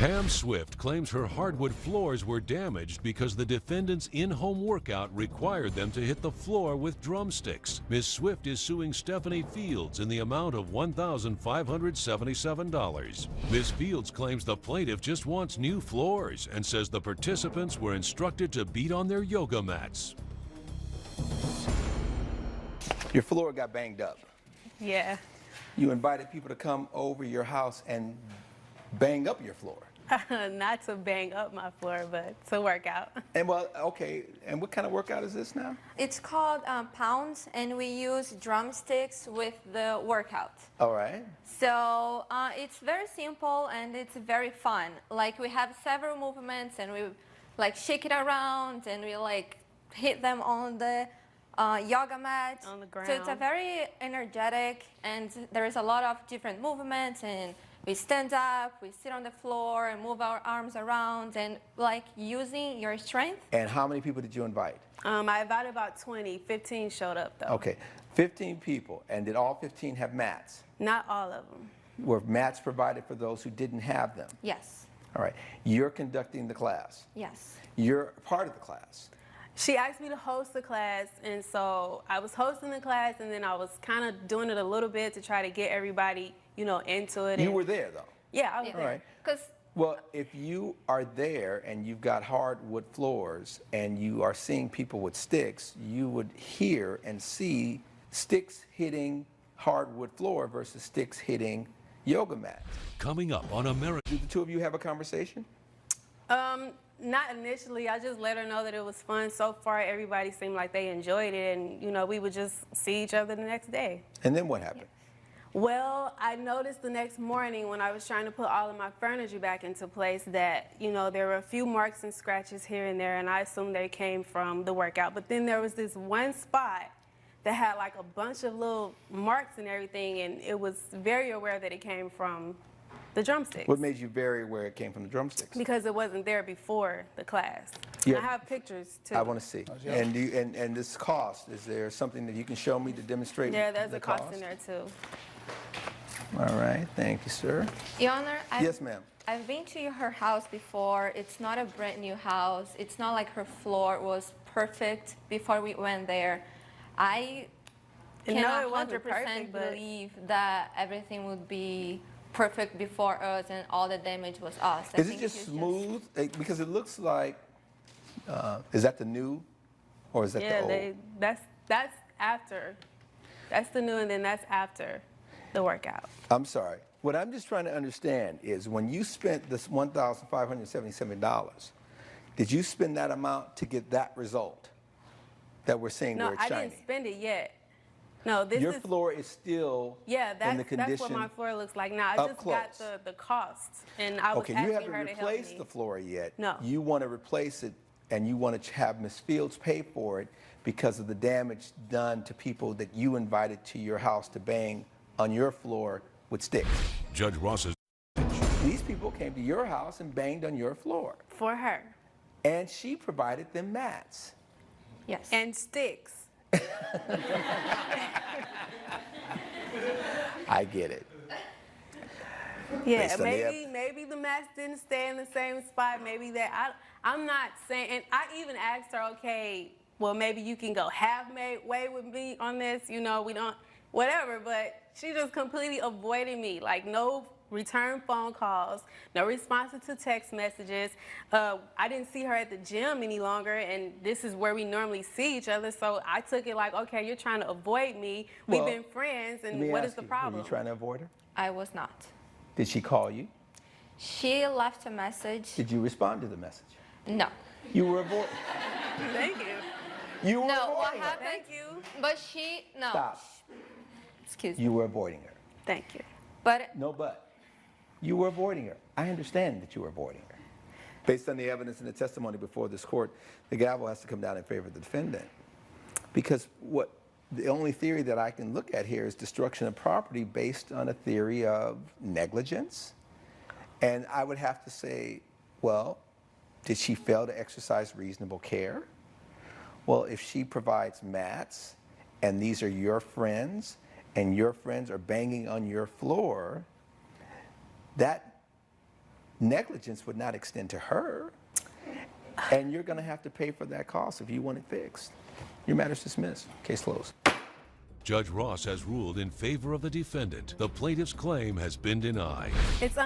Pam Swift claims her hardwood floors were damaged because the defendant's in-home workout required them to hit the floor with drumsticks. Ms. Swift is suing Stephanie Fields in the amount of $1,577. Ms. Fields claims the plaintiff just wants new floors and says the participants were instructed to beat on their yoga mats. Your floor got banged up. Yeah. You invited people to come over your house and bang up your floor. Not to bang up my floor, but to work out. And well, okay, and what kind of workout is this now? It's called pounds, and we use drumsticks with the workout. All right. So it's very simple and it's very fun. Like we have several movements and we like shake it around and we like hit them on the yoga mat. On the ground. So it's a very energetic and there is a lot of different movements and we stand up, we sit on the floor and move our arms around and like using your strength. And how many people did you invite? I invited about 20. 15 showed up though. Okay, 15 people. And did all 15 have mats? Not all of them. Were mats provided for those who didn't have them? Yes. All right. You're conducting the class. Yes. You're part of the class. She asked me to host the class, and so I was hosting the class, and then I was kind of doing it a little bit to try to get everybody, you know, into it. You were there, though. Yeah, I was All there. right. Because Well, if you are there and you've got hardwood floors and you are seeing people with sticks, you would hear and see sticks hitting hardwood floor versus sticks hitting yoga mat. Coming up on America. Do the two of you have a conversation? Not initially. I just let her know that it was fun. So far, everybody seemed like they enjoyed it, and you know, we would just see each other the next day. And then what happened? Well, I noticed the next morning when I was trying to put all of my furniture back into place that, you know, there were a few marks and scratches here and there, and I assumed they came from the workout. But then there was this one spot that had like a bunch of little marks and everything, and it was very aware that it came from the drumsticks. What made you very aware it came from the drumsticks? Because it wasn't there before the class. Yeah. I have pictures too. I want to see. And and this cost, is there something that you can show me to demonstrate Yeah, there's the a cost in there too. All right, thank you, sir. Your Honor, Yes, ma'am. I've been to her house before. It's not a brand new house. It's not like her floor was perfect before we went there. I No, cannot it wasn't 100% perfect, but- believe that everything would be perfect before us and all the damage was us. I Is it think just smooth? Because it looks like, is that the new or is that the old? Yeah, that's after. That's the new, and then that's after the workout. I'm sorry. What I'm just trying to understand is when you spent this $1,577, did you spend that amount to get that result that we're seeing No, where it's I shiny? didn't spend it yet. No, this Your is floor is still yeah. in That's the condition. that's what my floor looks like now. I up just got close. the costs, and I was Okay, asking you haven't her to help replaced me. the floor yet. No. You want to replace it, and you want to have Ms. Fields pay for it because of the damage done to people that you invited to your house to bang on your floor with sticks. Judge Ross's. These people came to your house and banged on your floor, For her. and she provided them mats. Yes. And sticks. I get it. Yeah, Based on the maybe the mats didn't stay in the same spot. Maybe that I'm not saying. And I even asked her, okay, well maybe you can go halfway with me on this. You know, we don't whatever. But she just completely avoided me. Like no return phone calls, no responses to text messages. I didn't see her at the gym any longer, and this is where we normally see each other. So I took it like, okay, you're trying to avoid me. Well, We've been friends, Let and me what ask is the you, problem? Were you trying to avoid her? I was not. Did she call you? She left a message. Did you respond to the message? No. You were avoiding. Thank you. You were No, what avoiding her. happened? Thank you. But she, no. Stop. Excuse me. You were avoiding her. Thank you. But No, but you were avoiding her. I understand that you were avoiding her. Based on the evidence and the testimony before this court, the gavel has to come down in favor of the defendant. Because the only theory that I can look at here is destruction of property based on a theory of negligence. And I would have to say, well, did she fail to exercise reasonable care? Well, if she provides mats and these are your friends and your friends are banging on your floor, that negligence would not extend to her. And you're going to have to pay for that cost if you want it fixed. Your matter's dismissed. Case closed. Judge Ross has ruled in favor of the defendant. The plaintiff's claim has been denied. It's